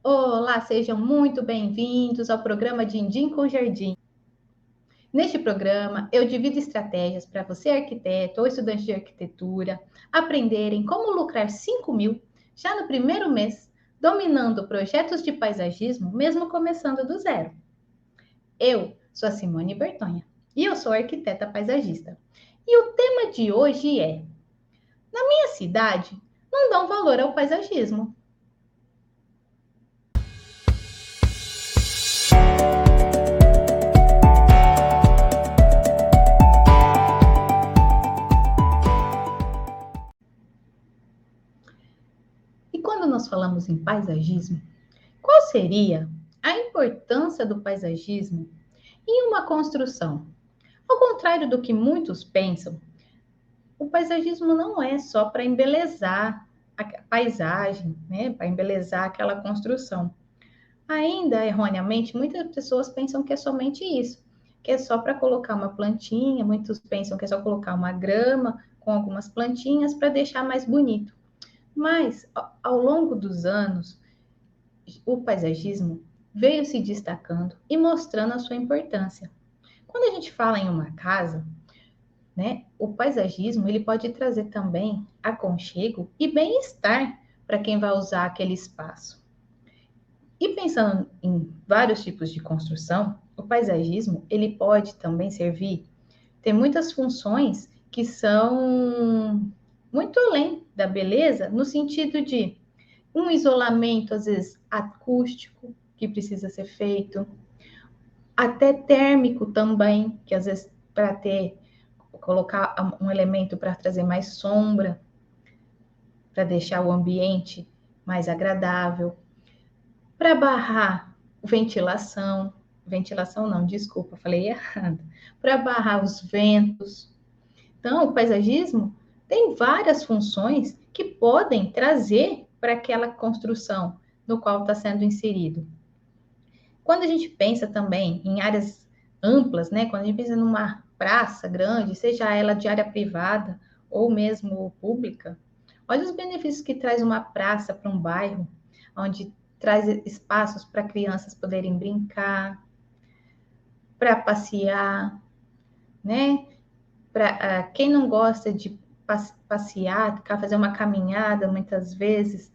Olá, sejam muito bem-vindos ao programa Dindim com Jardim. Neste programa, eu divido estratégias para você, arquiteto ou estudante de arquitetura, aprenderem como lucrar 5.000 já no primeiro mês, dominando projetos de paisagismo, mesmo começando do zero. Eu sou a Simone Bertonha e eu sou arquiteta paisagista. E o tema de hoje é: na minha cidade, não dão valor ao paisagismo. E quando nós falamos em paisagismo, qual seria a importância do paisagismo em uma construção? Ao contrário do que muitos pensam, o paisagismo não é só para embelezar a paisagem, né, para embelezar aquela construção. Ainda erroneamente, muitas pessoas pensam que é somente isso, que é só para colocar uma plantinha, muitos pensam que é só colocar uma grama com algumas plantinhas para deixar mais bonito. Mas ao longo dos anos, o paisagismo veio se destacando e mostrando a sua importância. Quando a gente fala em uma casa, né, o paisagismo ele pode trazer também aconchego e bem-estar para quem vai usar aquele espaço. E pensando em vários tipos de construção, o paisagismo ele pode também servir, tem muitas funções que são muito além da beleza, no sentido de um isolamento, às vezes, acústico, que precisa ser feito, até térmico também, que às vezes para ter, colocar um elemento para trazer mais sombra, para deixar o ambiente mais agradável, para barrar ventilação não, desculpa, falei errado, para barrar os ventos. Então, o paisagismo tem várias funções que podem trazer para aquela construção no qual está sendo inserido. Quando a gente pensa também em áreas amplas, né? Quando a gente pensa numa praça grande, seja ela de área privada ou mesmo pública, olha os benefícios que traz uma praça para um bairro, onde traz espaços para crianças poderem brincar, para passear, né? Para quem não gosta de passear, fazer uma caminhada muitas vezes,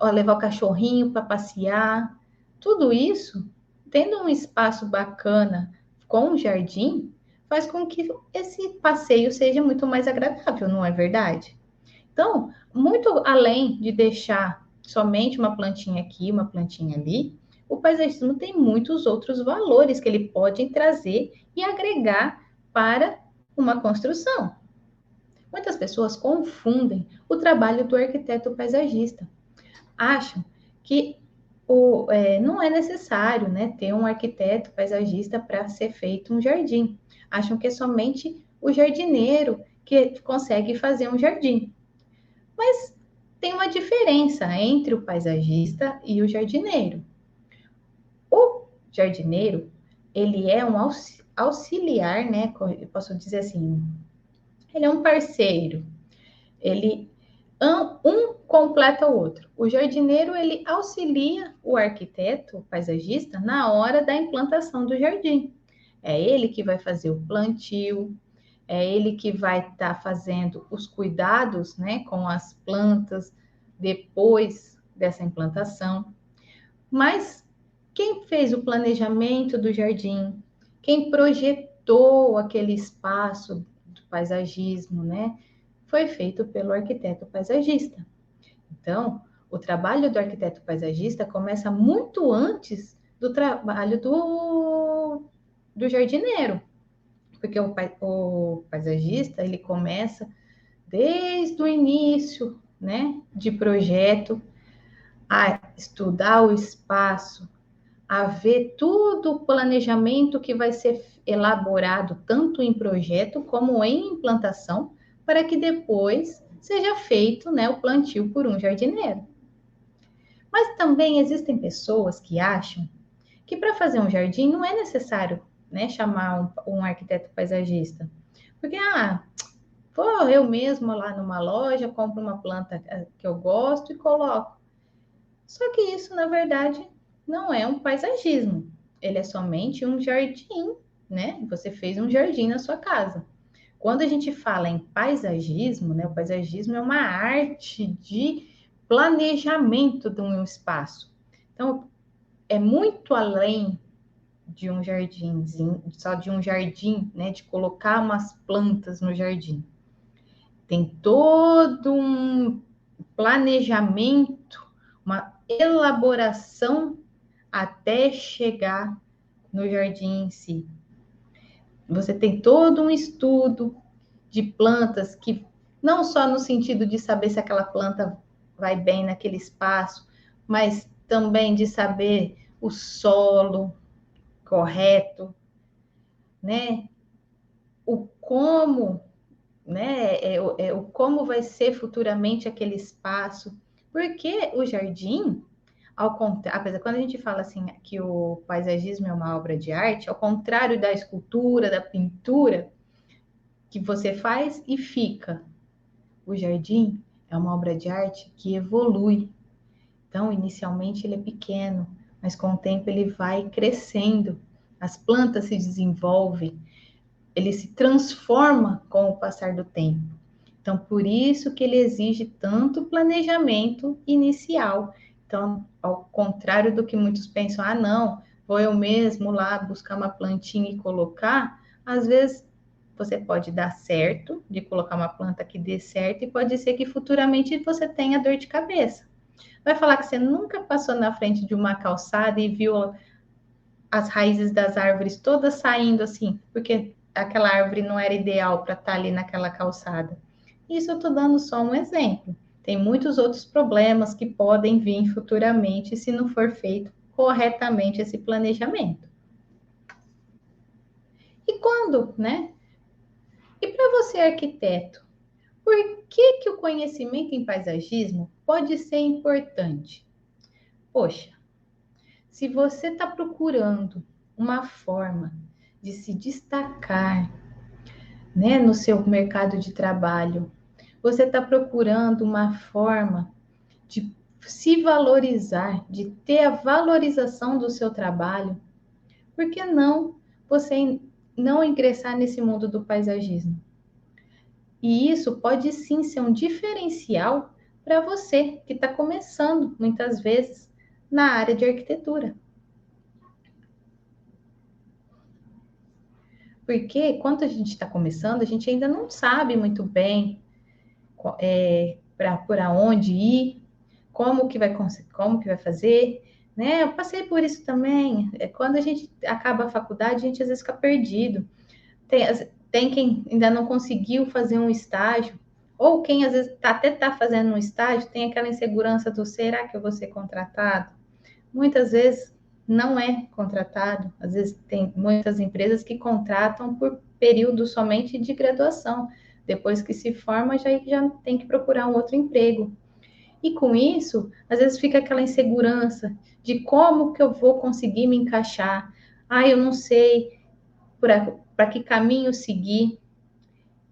ou levar o cachorrinho para passear, tudo isso, tendo um espaço bacana com um jardim, faz com que esse passeio seja muito mais agradável, não é verdade? Então, muito além de deixar somente uma plantinha aqui, uma plantinha ali, o paisagismo tem muitos outros valores que ele pode trazer e agregar para uma construção. Muitas pessoas confundem o trabalho do arquiteto paisagista, acham que não é necessário, né, ter um arquiteto paisagista para ser feito um jardim. Acham que é somente o jardineiro que consegue fazer um jardim. Mas tem uma diferença entre o paisagista e o jardineiro. O jardineiro, ele é um auxiliar, né? Eu posso dizer assim, ele é um parceiro. Ele um completa o outro. O jardineiro ele auxilia o arquiteto, o paisagista, na hora da implantação do jardim. É ele que vai fazer o plantio, é ele que vai estar fazendo os cuidados, né, com as plantas depois dessa implantação. Mas quem fez o planejamento do jardim, quem projetou aquele espaço do paisagismo, né, foi feito pelo arquiteto paisagista. Então, o trabalho do arquiteto paisagista começa muito antes do trabalho do jardineiro, porque o paisagista ele começa desde o início, né, de projeto, a estudar o espaço, a ver tudo o planejamento que vai ser elaborado tanto em projeto como em implantação, para que depois seja feito, né, o plantio por um jardineiro. Mas também existem pessoas que acham que para fazer um jardim não é necessário, né, chamar um arquiteto paisagista. Porque, vou eu mesmo lá numa loja, compro uma planta que eu gosto e coloco. Só que isso, na verdade, não é um paisagismo. Ele é somente um jardim, né? Você fez um jardim na sua casa. Quando a gente fala em paisagismo, né? O paisagismo é uma arte de planejamento de um espaço. Então, é muito além de um jardinzinho, só de um jardim, né? De colocar umas plantas no jardim. Tem todo um planejamento, uma elaboração até chegar no jardim em si. Você tem todo um estudo de plantas que não só no sentido de saber se aquela planta vai bem naquele espaço, mas também de saber o solo correto, né? O como, né? O como vai ser futuramente aquele espaço, porque o jardim, ao contrário, apesar quando a gente fala assim que o paisagismo é uma obra de arte, ao contrário da escultura, da pintura, que você faz e fica. O jardim é uma obra de arte que evolui. Então, inicialmente ele é pequeno, mas com o tempo ele vai crescendo. As plantas se desenvolvem, ele se transforma com o passar do tempo. Então, por isso que ele exige tanto planejamento inicial. Então, ao contrário do que muitos pensam, ah, não, vou eu mesmo lá buscar uma plantinha e colocar, às vezes você pode dar certo, de colocar uma planta que dê certo, e pode ser que futuramente você tenha dor de cabeça. Vai falar que você nunca passou na frente de uma calçada e viu as raízes das árvores todas saindo assim, porque aquela árvore não era ideal para estar ali naquela calçada. Isso eu estou dando só um exemplo. Tem muitos outros problemas que podem vir futuramente se não for feito corretamente esse planejamento. E quando, né? E para você, arquiteto, por que o conhecimento em paisagismo pode ser importante? Poxa, se você está procurando uma forma de se destacar, né, no seu mercado de trabalho, você está procurando uma forma de se valorizar, de ter a valorização do seu trabalho, por que não você não ingressar nesse mundo do paisagismo? E isso pode sim ser um diferencial para você que está começando, muitas vezes, na área de arquitetura. Porque quando a gente está começando, a gente ainda não sabe muito bem para onde ir, como que vai fazer, né? Eu passei por isso também. Quando a gente acaba a faculdade, a gente às vezes fica perdido. Tem quem ainda não conseguiu fazer um estágio, ou quem às vezes até está fazendo um estágio, tem aquela insegurança do será que eu vou ser contratado? Muitas vezes não é contratado, às vezes tem muitas empresas que contratam por período somente de graduação. Depois que se forma, já tem que procurar um outro emprego. E com isso, às vezes fica aquela insegurança de como que eu vou conseguir me encaixar. Ah, eu não sei para que caminho seguir.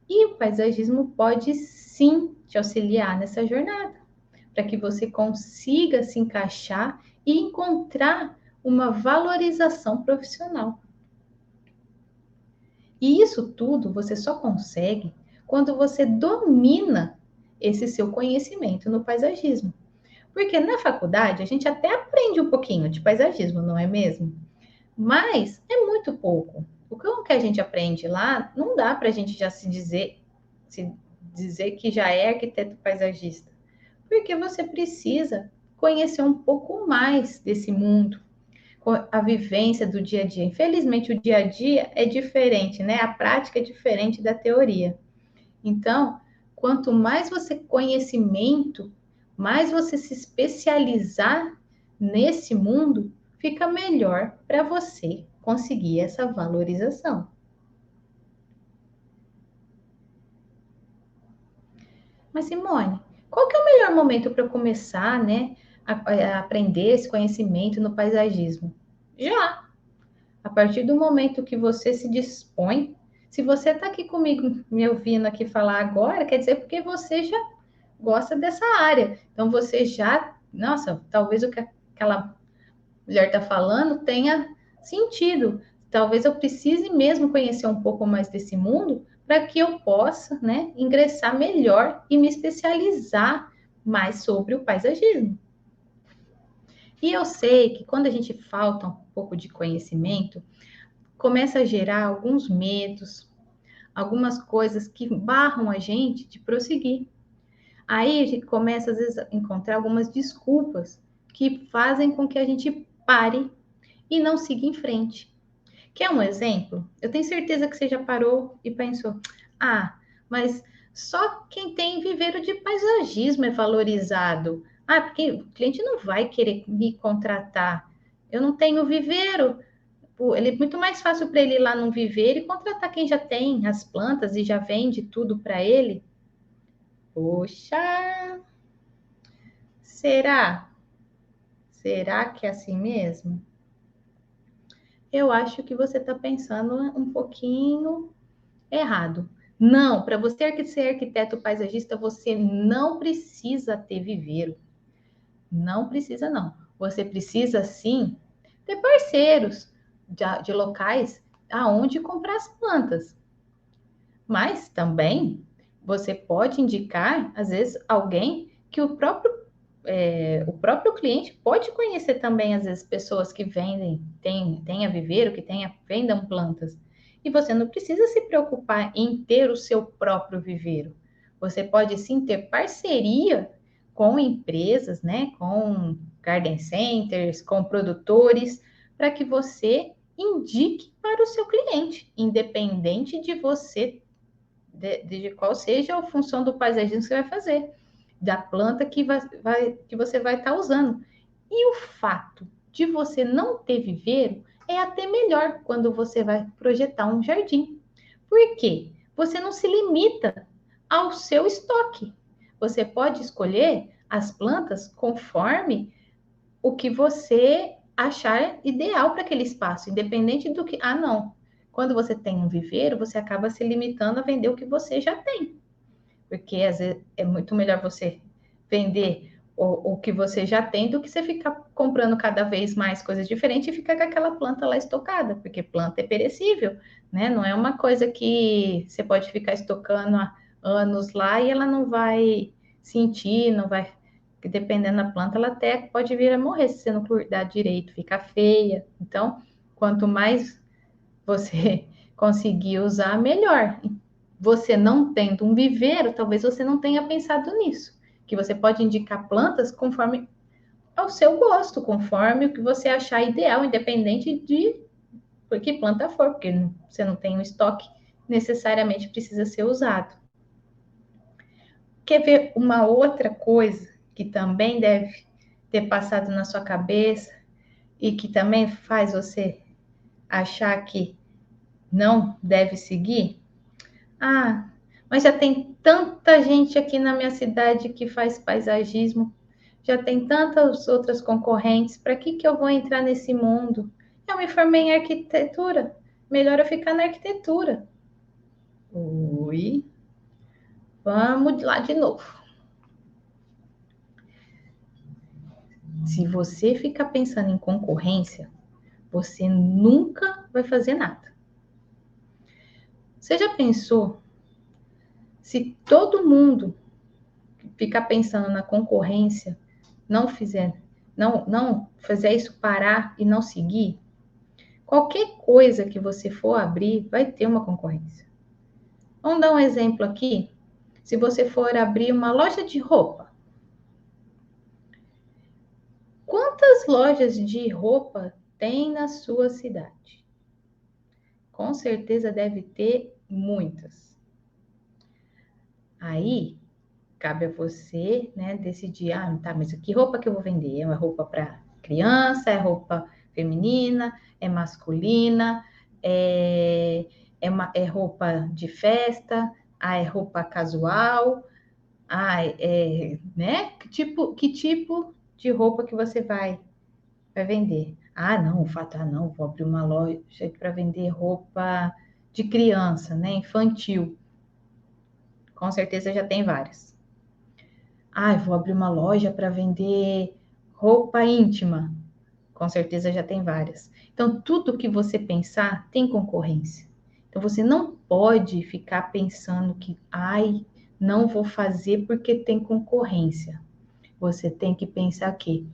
E o paisagismo pode sim te auxiliar nessa jornada, para que você consiga se encaixar e encontrar uma valorização profissional. E isso tudo você só consegue quando você domina esse seu conhecimento no paisagismo. Porque na faculdade a gente até aprende um pouquinho de paisagismo, não é mesmo? Mas é muito pouco. O que a gente aprende lá não dá para a gente já se dizer que já é arquiteto paisagista. Porque você precisa conhecer um pouco mais desse mundo, a vivência do dia a dia. Infelizmente, o dia a dia é diferente, né? A prática é diferente da teoria. Então, quanto mais você conhecimento, mais você se especializar nesse mundo, fica melhor para você conseguir essa valorização. Mas, Simone, qual que é o melhor momento para começar, né, a aprender esse conhecimento no paisagismo? Já! A partir do momento que você se dispõe, se você está aqui comigo, me ouvindo aqui falar agora, quer dizer porque você já gosta dessa área. Então, você já nossa, talvez o que aquela mulher está falando tenha sentido. Talvez eu precise mesmo conhecer um pouco mais desse mundo para que eu possa, né, ingressar melhor e me especializar mais sobre o paisagismo. E eu sei que quando a gente falta um pouco de conhecimento, começa a gerar alguns medos, algumas coisas que barram a gente de prosseguir. Aí a gente começa, às vezes, a encontrar algumas desculpas que fazem com que a gente pare e não siga em frente. Quer um exemplo? Eu tenho certeza que você já parou e pensou: ah, mas só quem tem viveiro de paisagismo é valorizado. Ah, porque o cliente não vai querer me contratar. Eu não tenho viveiro. Ele é muito mais fácil para ele ir lá no viveiro e contratar quem já tem as plantas e já vende tudo para ele. Poxa, será? Será que é assim mesmo? Eu acho que você está pensando um pouquinho errado. Não, para você ser arquiteto paisagista, você não precisa ter viveiro. Não precisa, não. Você precisa, sim, ter parceiros de locais aonde comprar as plantas. Mas também você pode indicar, às vezes, alguém que o próprio cliente pode conhecer também, às vezes, pessoas que vendem, tenha viveiro, que vendam plantas. E você não precisa se preocupar em ter o seu próprio viveiro. Você pode sim ter parceria com empresas, né, com garden centers, com produtores, para que você indique para o seu cliente, independente de você de qual seja a função do paisagismo que você vai fazer, da planta que você vai estar usando. E o fato de você não ter viveiro é até melhor quando você vai projetar um jardim. Por quê? Você não se limita ao seu estoque. Você pode escolher as plantas conforme o que você achar ideal para aquele espaço, independente do que. Ah, não. Quando você tem um viveiro, você acaba se limitando a vender o que você já tem. Porque às vezes é muito melhor você vender o que você já tem do que você ficar comprando cada vez mais coisas diferentes e ficar com aquela planta lá estocada, porque planta é perecível, né? Não é uma coisa que você pode ficar estocando há anos lá e ela não vai sentir, não vai. Dependendo da planta, ela até pode vir a morrer se você não cuidar direito, ficar feia. Então, quanto mais você conseguir usar, melhor. Você não tendo um viveiro, talvez você não tenha pensado nisso. Que você pode indicar plantas conforme ao seu gosto, conforme o que você achar ideal, independente de por que planta for, porque você não tem um estoque necessariamente precisa ser usado. Quer ver uma outra coisa que também deve ter passado na sua cabeça e que também faz você achar que não deve seguir? Ah, mas já tem tanta gente aqui na minha cidade que faz paisagismo, já tem tantas outras concorrentes, para que eu vou entrar nesse mundo? Eu me formei em arquitetura, melhor eu ficar na arquitetura. Oi, vamos lá de novo. Se você ficar pensando em concorrência, você nunca vai fazer nada. Você já pensou se todo mundo ficar pensando na concorrência, não fizer, não fazer isso parar e não seguir, qualquer coisa que você for abrir vai ter uma concorrência. Vamos dar um exemplo aqui. Se você for abrir uma loja de roupa, quantas lojas de roupa tem na sua cidade? Com certeza deve ter muitas. Aí cabe a você, né, decidir, ah, tá, mas que roupa que eu vou vender? É uma roupa para criança, é roupa feminina, é masculina, é roupa de festa, ah, é roupa casual, ah, né? Que tipo de roupa que você vai vender? Ah, não, o fato, ah, não, vou abrir uma loja para vender roupa de criança, né, infantil. Com certeza já tem várias. Ah, vou abrir uma loja para vender roupa íntima, com certeza já tem várias. Então, tudo que você pensar tem concorrência. Então, você não pode ficar pensando que, ai, não vou fazer porque tem concorrência. Você tem que pensar que,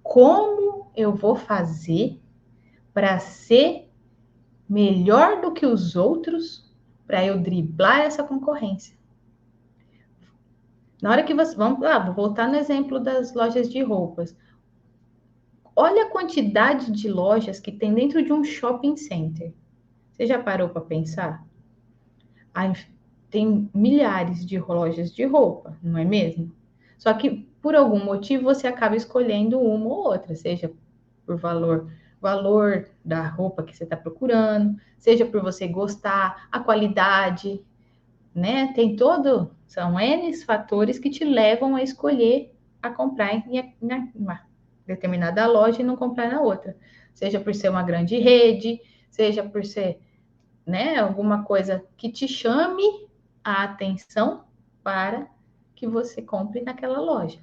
como eu vou fazer para ser melhor do que os outros, para eu driblar essa concorrência? Na hora que você. Vamos lá, vou voltar no exemplo das lojas de roupas. Olha a quantidade de lojas que tem dentro de um shopping center. Você já parou para pensar? Aí tem milhares de lojas de roupa, não é mesmo? Só que por algum motivo você acaba escolhendo uma ou outra, seja por valor da roupa que você está procurando, seja por você gostar, a qualidade, né? São N fatores que te levam a escolher a comprar em uma determinada loja e não comprar na outra. Seja por ser uma grande rede, seja por ser, né, alguma coisa que te chame a atenção para que você compre naquela loja.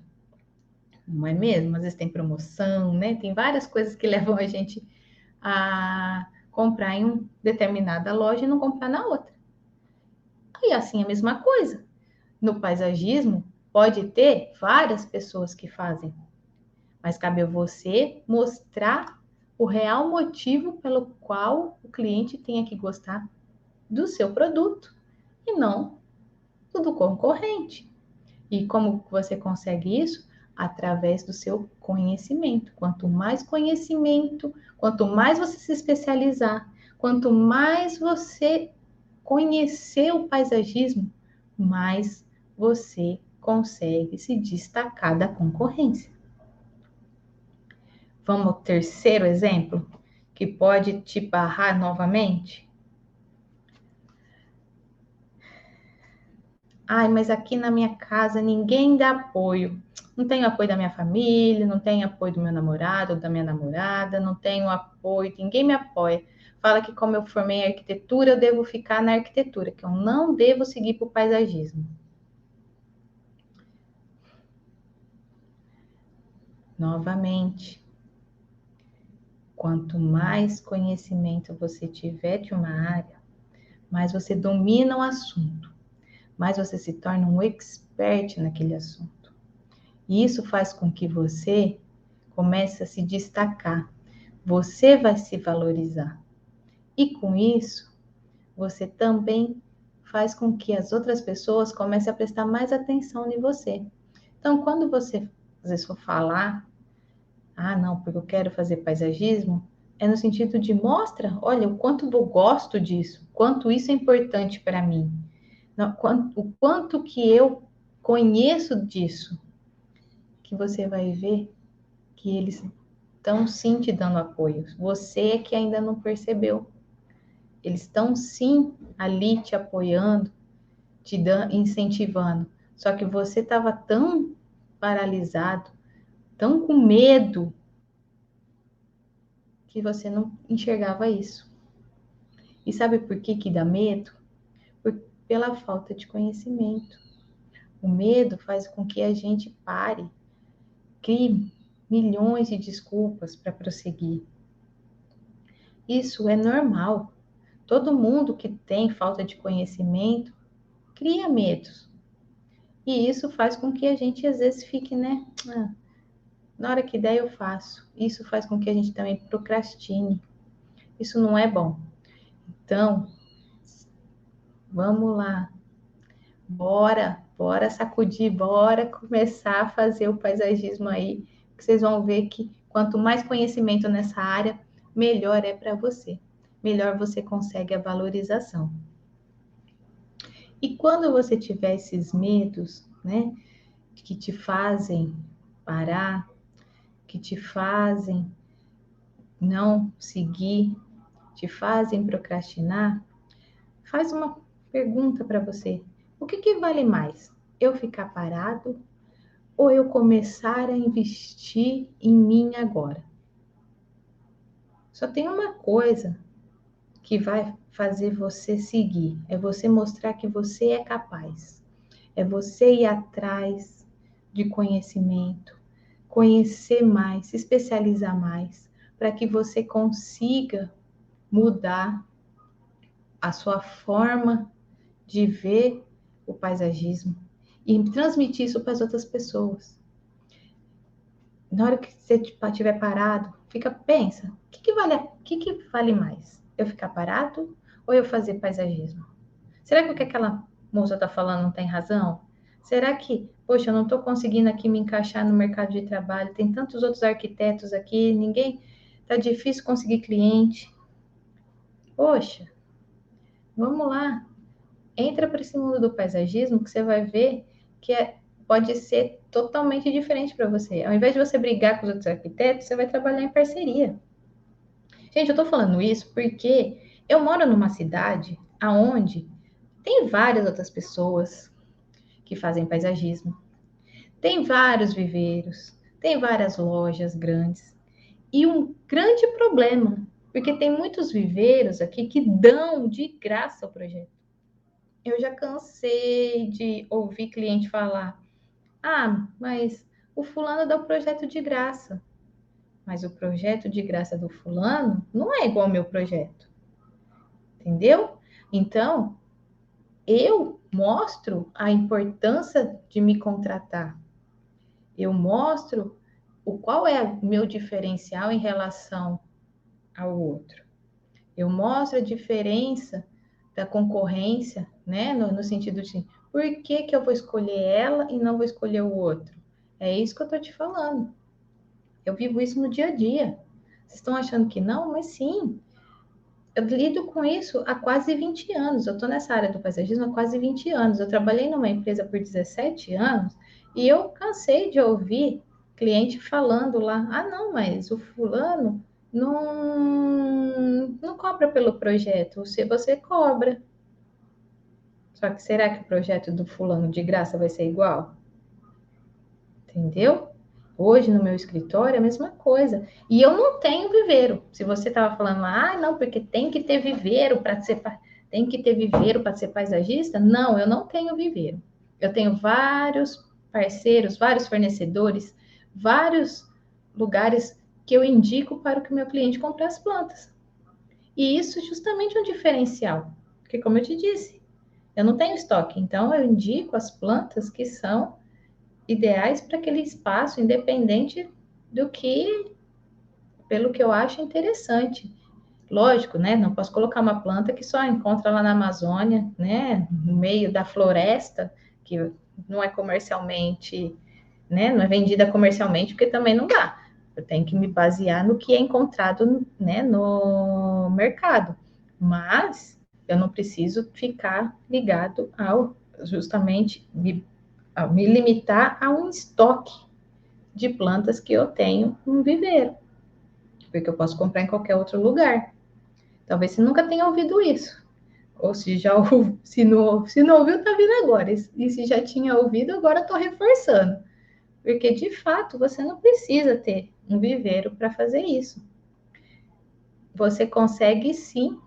Não é mesmo? Às vezes tem promoção, né? Tem várias coisas que levam a gente a comprar em uma determinada loja e não comprar na outra. E assim a mesma coisa. No paisagismo, pode ter várias pessoas que fazem, mas cabe a você mostrar o real motivo pelo qual o cliente tenha que gostar do seu produto e não do concorrente. E como você consegue isso? Através do seu conhecimento. Quanto mais conhecimento, quanto mais você se especializar, quanto mais você conhecer o paisagismo, mais você consegue se destacar da concorrência. Vamos ao terceiro exemplo, que pode te barrar novamente? Ai, mas aqui na minha casa ninguém dá apoio. Não tenho apoio da minha família, não tenho apoio do meu namorado ou da minha namorada, não tenho apoio, ninguém me apoia. Fala que como eu formei em arquitetura, eu devo ficar na arquitetura, que eu não devo seguir para o paisagismo. Novamente, quanto mais conhecimento você tiver de uma área, mais você domina o assunto, mais você se torna um expert naquele assunto. E isso faz com que você comece a se destacar. Você vai se valorizar. E com isso, você também faz com que as outras pessoas comecem a prestar mais atenção em você. Então, quando você, às vezes, for falar, ah, não, porque eu quero fazer paisagismo, é no sentido de mostra, olha, o quanto eu gosto disso, quanto isso é importante para mim, o quanto que eu conheço disso, que você vai ver que eles estão sim te dando apoio. Você é que ainda não percebeu. Eles estão sim ali te apoiando, te dando, incentivando. Só que você estava tão paralisado, tão com medo, que você não enxergava isso. E sabe por que que dá medo? Pela falta de conhecimento. O medo faz com que a gente pare, crie milhões de desculpas para prosseguir. Isso é normal. Todo mundo que tem falta de conhecimento cria medos. E isso faz com que a gente às vezes fique, né? Na hora que der eu faço. Isso faz com que a gente também procrastine. Isso não é bom. Então, vamos lá. Bora sacudir, bora começar a fazer o paisagismo aí, que vocês vão ver que quanto mais conhecimento nessa área, melhor é para você. Melhor você consegue a valorização. E quando você tiver esses medos, né, que te fazem parar, que te fazem não seguir, te fazem procrastinar, faz uma pergunta para você. O que vale mais? Eu ficar parado ou eu começar a investir em mim agora? Só tem uma coisa que vai fazer você seguir, é você mostrar que você é capaz. É você ir atrás de conhecimento, conhecer mais, se especializar mais, para que você consiga mudar a sua forma de ver o paisagismo e transmitir isso para as outras pessoas. Na hora que você estiver parado, pensa, o que vale mais? Eu ficar parado ou eu fazer paisagismo? Será que o que aquela moça está falando não tem razão? Será que, poxa, eu não estou conseguindo aqui me encaixar no mercado de trabalho, tem tantos outros arquitetos aqui, tá difícil conseguir cliente. Poxa, vamos lá, entra para esse mundo do paisagismo que você vai ver que pode ser totalmente diferente para você. Ao invés de você brigar com os outros arquitetos, você vai trabalhar em parceria. Gente, eu estou falando isso porque eu moro numa cidade aonde tem várias outras pessoas que fazem paisagismo. Tem vários viveiros, tem várias lojas grandes. E um grande problema, porque tem muitos viveiros aqui que dão de graça o projeto. Eu já cansei de ouvir cliente falar: ah, mas o fulano dá o projeto de graça. Mas o projeto de graça do fulano não é igual ao meu projeto. Entendeu? Então, eu mostro a importância de me contratar. Eu mostro qual é o meu diferencial em relação ao outro. Eu mostro a diferença da concorrência, né? No sentido de por que eu vou escolher ela e não vou escolher o outro? É isso que eu estou te falando. Eu vivo isso no dia a dia. Vocês estão achando que não? Mas sim. Eu lido com isso há quase 20 anos. Eu estou nessa área do paisagismo há quase 20 anos. Eu trabalhei numa empresa por 17 anos e eu cansei de ouvir cliente falando lá: ah, não, mas o fulano não cobra pelo projeto, você cobra. Só que será que o projeto do fulano de graça vai ser igual? Entendeu? Hoje no meu escritório é a mesma coisa. E eu não tenho viveiro. Se você estava falando, ah, não, porque tem que ter viveiro para ser paisagista. Não, eu não tenho viveiro. Eu tenho vários parceiros, vários fornecedores, vários lugares que eu indico para que o meu cliente compre as plantas. E isso justamente é um diferencial. Porque, como eu te disse, eu não tenho estoque. Então, eu indico as plantas que são ideais para aquele espaço, independente do que, pelo que eu acho interessante. Lógico, né? Não posso colocar uma planta que só encontra lá na Amazônia, né? No meio da floresta, que não é comercialmente, né? Não é vendida comercialmente, porque também não dá. Eu tenho que me basear no que é encontrado, né, no mercado. Mas eu não preciso ficar ligado ao justamente me limitar a um estoque de plantas que eu tenho no viveiro, porque eu posso comprar em qualquer outro lugar. Talvez você nunca tenha ouvido isso, ou se já se não ouviu, está vindo agora. E se já tinha ouvido, agora estou reforçando, porque de fato você não precisa ter um viveiro para fazer isso. Você consegue sim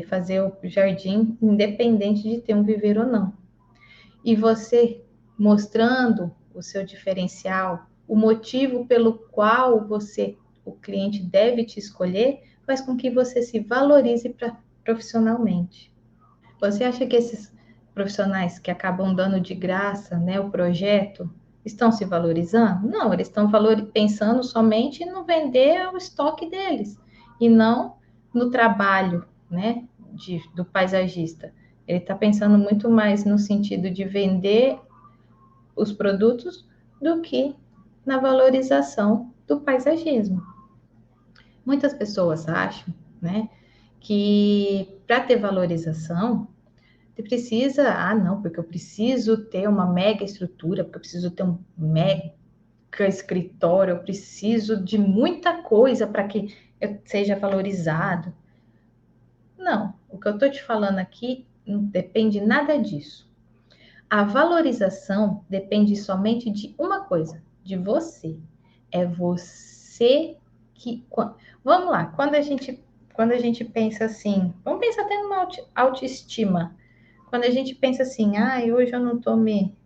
fazer o jardim independente de ter um viveiro ou não. E você mostrando o seu diferencial, o motivo pelo qual o cliente deve te escolher, faz com que você se valorize profissionalmente. Você acha que esses profissionais que acabam dando de graça, né, o projeto, estão se valorizando? Não, eles estão pensando somente no vender o estoque deles e não no trabalho, né, do paisagista. Ele está pensando muito mais no sentido de vender os produtos do que na valorização do paisagismo. Muitas pessoas acham, né, que para ter valorização, você precisa, não, porque eu preciso ter uma mega estrutura, porque eu preciso ter um mega escritório, eu preciso de muita coisa para que eu seja valorizado. Não, o que eu estou te falando aqui não depende nada disso. A valorização depende somente de uma coisa, de você. É você que. Vamos lá, quando a gente pensa assim, vamos pensar até numa autoestima. Quando a gente pensa assim, hoje eu não estou me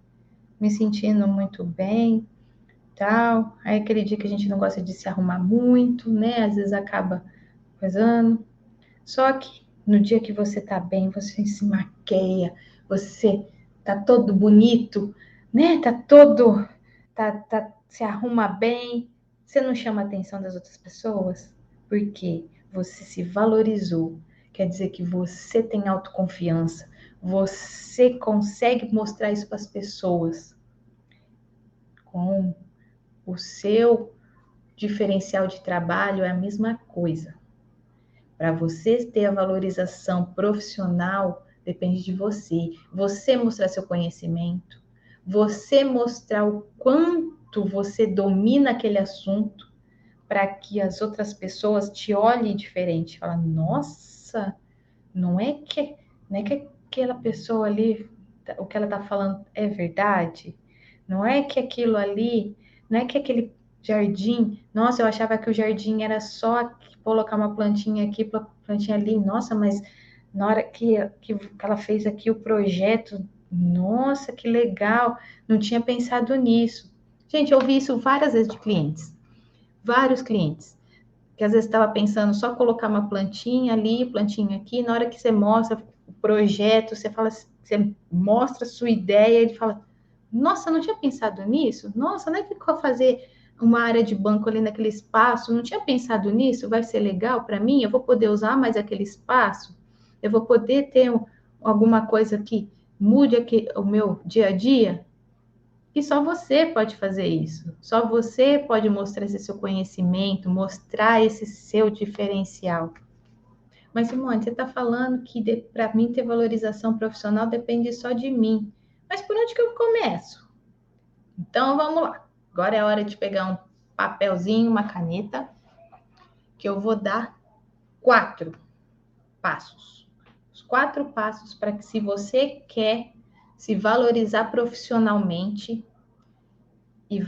me sentindo muito bem, tal. Aí aquele dia que a gente não gosta de se arrumar muito, né? Às vezes acaba coisando. Só que no dia que você tá bem, você se maqueia, você tá todo bonito, né? Se arruma bem, você não chama a atenção das outras pessoas, porque você se valorizou. Quer dizer que você tem autoconfiança, você consegue mostrar isso para as pessoas com o seu diferencial de trabalho é a mesma coisa. Para você ter a valorização profissional, depende de você. Você mostrar seu conhecimento, você mostrar o quanto você domina aquele assunto, para que as outras pessoas te olhem diferente. Fala, nossa, não é que, não é que aquela pessoa ali, o que ela está falando é verdade? Não é que aquilo ali, não é que aquele jardim, nossa, eu achava que o jardim era só colocar uma plantinha aqui, plantinha ali, nossa, mas na hora que ela fez aqui o projeto, nossa, que legal, não tinha pensado nisso. Gente, eu ouvi isso várias vezes de clientes, vários clientes, que às vezes estava pensando só colocar uma plantinha ali, plantinha aqui, na hora que você mostra o projeto, você fala, você mostra a sua ideia, ele fala, nossa, não tinha pensado nisso? Nossa, não é que eu fazer uma área de banco ali naquele espaço, não tinha pensado nisso? Vai ser legal para mim? Eu vou poder usar mais aquele espaço? Eu vou poder ter alguma coisa que mude aqui, o meu dia a dia? E só você pode fazer isso. Só você pode mostrar esse seu conhecimento, mostrar esse seu diferencial. Mas, Simone, você está falando que para mim ter valorização profissional depende só de mim. Mas por onde que eu começo? Então, vamos lá. Agora é a hora de pegar um papelzinho, uma caneta, que eu vou dar 4 passos. Os 4 passos para que, se você quer se valorizar profissionalmente e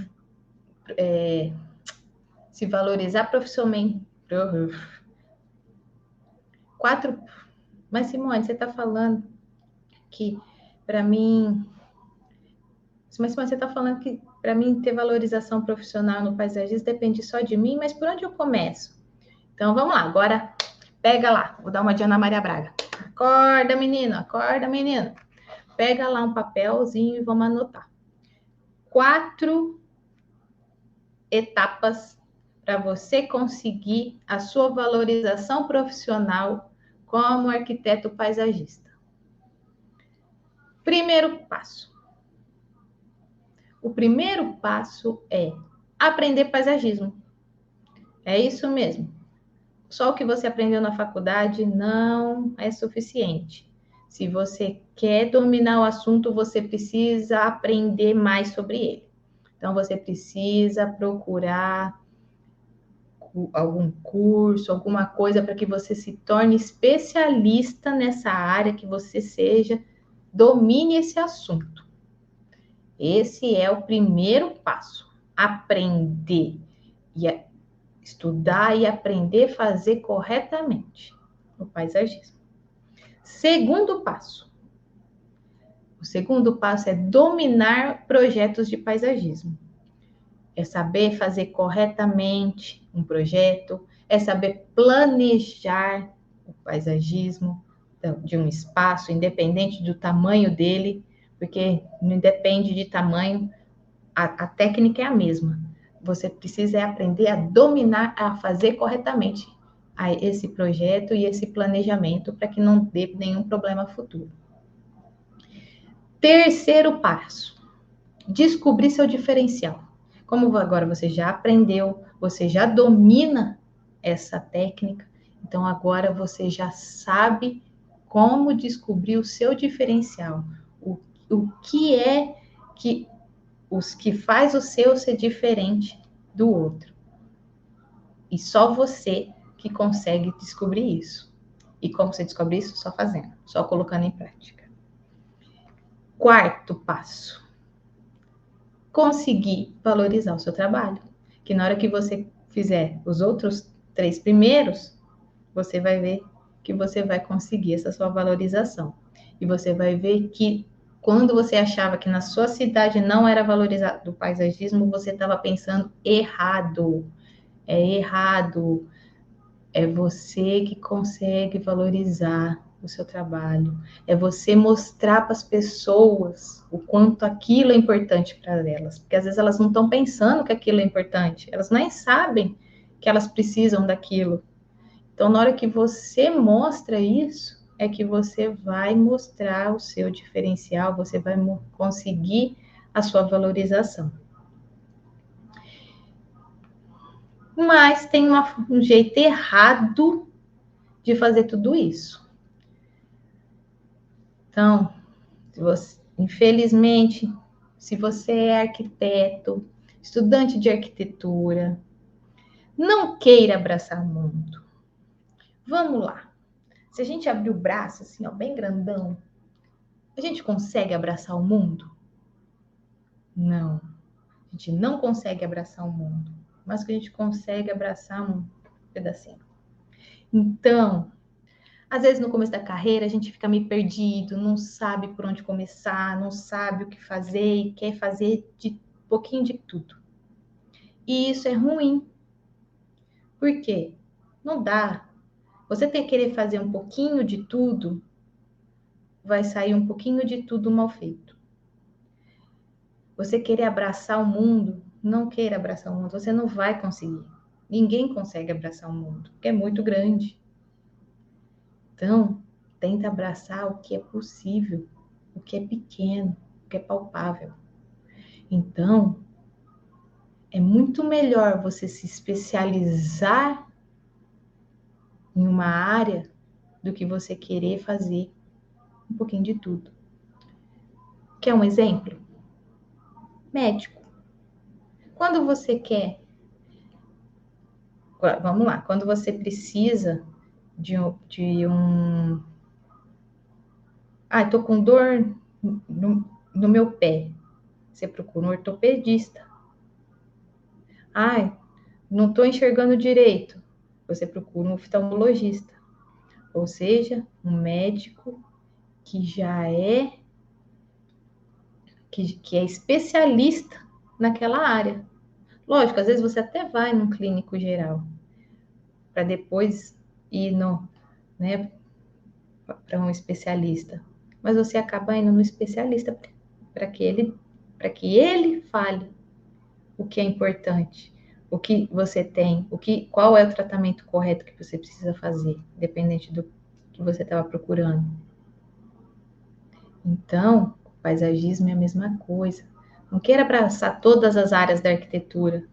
se valorizar profissionalmente. 4. Mas, Simone, você está falando que para mim. Mas, Simone, você está falando que para mim ter valorização profissional no paisagismo depende só de mim, mas por onde eu começo? Então vamos lá, agora pega lá, vou dar uma de Ana Maria Braga. Acorda, menino, acorda, menino. Pega lá um papelzinho e vamos anotar. 4 etapas para você conseguir a sua valorização profissional como arquiteto paisagista. Primeiro passo. O primeiro passo é aprender paisagismo. É isso mesmo. Só o que você aprendeu na faculdade não é suficiente. Se você quer dominar o assunto, você precisa aprender mais sobre ele. Então, você precisa procurar algum curso, alguma coisa para que você se torne especialista nessa área, que você domine esse assunto. Esse é o primeiro passo. Aprender e estudar e aprender a fazer corretamente o paisagismo. Segundo passo. O segundo passo é dominar projetos de paisagismo. É saber fazer corretamente um projeto, é saber planejar o paisagismo de um espaço, independente do tamanho dele, porque não depende de tamanho, a técnica é a mesma. Você precisa aprender a dominar, a fazer corretamente esse projeto e esse planejamento para que não dê nenhum problema futuro. Terceiro passo, descobrir seu diferencial. Como agora você já aprendeu, você já domina essa técnica, então agora você já sabe como descobrir o seu diferencial. O que é que os que faz o seu ser diferente do outro. E só você que consegue descobrir isso. E como você descobre isso? Só fazendo, só colocando em prática. Quarto passo. Conseguir valorizar o seu trabalho. Que na hora que você fizer os outros 3 primeiros, você vai ver que você vai conseguir essa sua valorização. E você vai ver que Quando você achava que na sua cidade não era valorizado o paisagismo, você estava pensando errado. É errado. É você que consegue valorizar o seu trabalho. É você mostrar para as pessoas o quanto aquilo é importante para elas. Porque às vezes elas não estão pensando que aquilo é importante. Elas nem sabem que elas precisam daquilo. Então, na hora que você mostra isso, é que você vai mostrar o seu diferencial, você vai conseguir a sua valorização. Mas tem um jeito errado de fazer tudo isso. Então, infelizmente, se você é arquiteto, estudante de arquitetura, não queira abraçar o mundo. Vamos lá. Se a gente abrir o braço, assim, ó, bem grandão, a gente consegue abraçar o mundo? Não. A gente não consegue abraçar o mundo. Mas que a gente consegue abraçar um pedacinho. Então, às vezes no começo da carreira a gente fica meio perdido, não sabe por onde começar, não sabe o que fazer e quer fazer de pouquinho de tudo. E isso é ruim. Por quê? Não dá. Você tem que querer fazer um pouquinho de tudo, vai sair um pouquinho de tudo mal feito. Você querer abraçar o mundo, não queira abraçar o mundo, você não vai conseguir. Ninguém consegue abraçar o mundo, porque é muito grande. Então, tenta abraçar o que é possível, o que é pequeno, o que é palpável. Então, é muito melhor você se especializar em uma área do que você querer fazer um pouquinho de tudo. Quer um exemplo? Médico. Quando você quer, vamos lá, quando você precisa de um. Estou com dor no meu pé. Você procura um ortopedista. Não estou enxergando direito. Você procura um oftalmologista. Ou seja, um médico que já que é especialista naquela área. Lógico, às vezes você até vai num clínico geral para depois ir né, para um especialista. Mas você acaba indo no especialista para que ele fale o que é importante, o que você tem, qual é o tratamento correto que você precisa fazer, dependente do que você estava procurando. Então, o paisagismo é a mesma coisa. Não queira abraçar todas as áreas da arquitetura.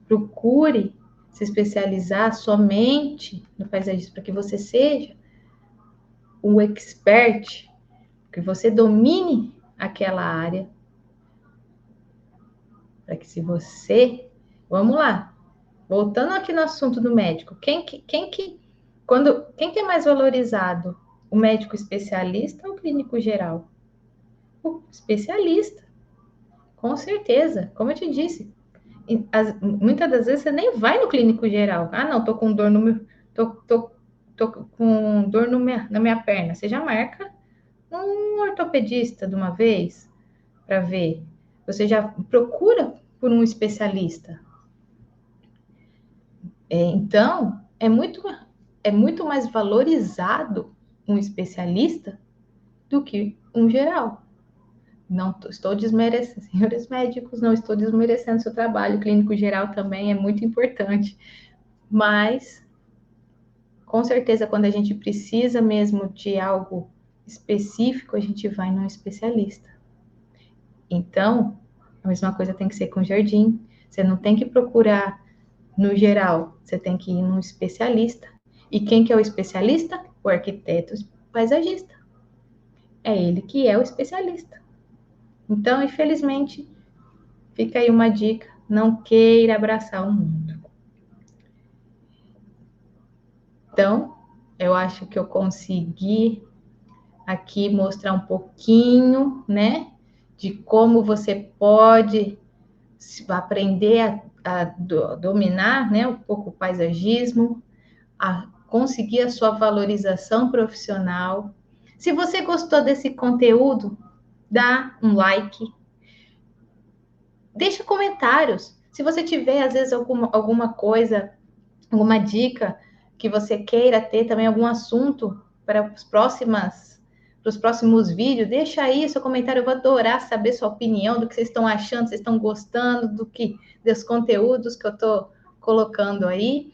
Procure se especializar somente no paisagismo, para que você seja um expert, que você domine aquela área, para que se você... Vamos lá, voltando aqui no assunto do médico, quem que é mais valorizado? O médico especialista ou o clínico geral? O especialista, com certeza. Como eu te disse, muitas das vezes você nem vai no clínico geral. Não, tô com dor no meu, tô com dor na minha perna. Você já marca um ortopedista de uma vez para ver. Você já procura por um especialista. Então, é muito mais valorizado um especialista do que um geral. Não estou desmerecendo, senhores médicos, não estou desmerecendo seu trabalho. O clínico geral também é muito importante. Mas, com certeza, quando a gente precisa mesmo de algo específico, a gente vai num especialista. Então, a mesma coisa tem que ser com jardim. Você não tem que procurar no geral, você tem que ir num especialista. E quem que é o especialista? O arquiteto paisagista. É ele que é o especialista. Então, infelizmente, fica aí uma dica: não queira abraçar o mundo. Então, eu acho que eu consegui aqui mostrar um pouquinho, né, de como você pode aprender a dominar, né, um pouco o paisagismo, a conseguir a sua valorização profissional. Se você gostou desse conteúdo, dá um like, deixa comentários. Se você tiver, às vezes, alguma coisa, alguma dica que você queira ter também, algum assunto para os próximos vídeos, deixa aí seu comentário. Eu vou adorar saber sua opinião, do que vocês estão achando, vocês estão gostando dos conteúdos que eu estou colocando aí.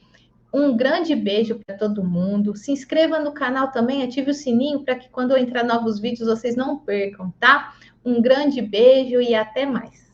Um grande beijo para todo mundo. Se inscreva no canal também, ative o sininho para que quando eu entrar novos vídeos vocês não percam, tá? Um grande beijo e até mais.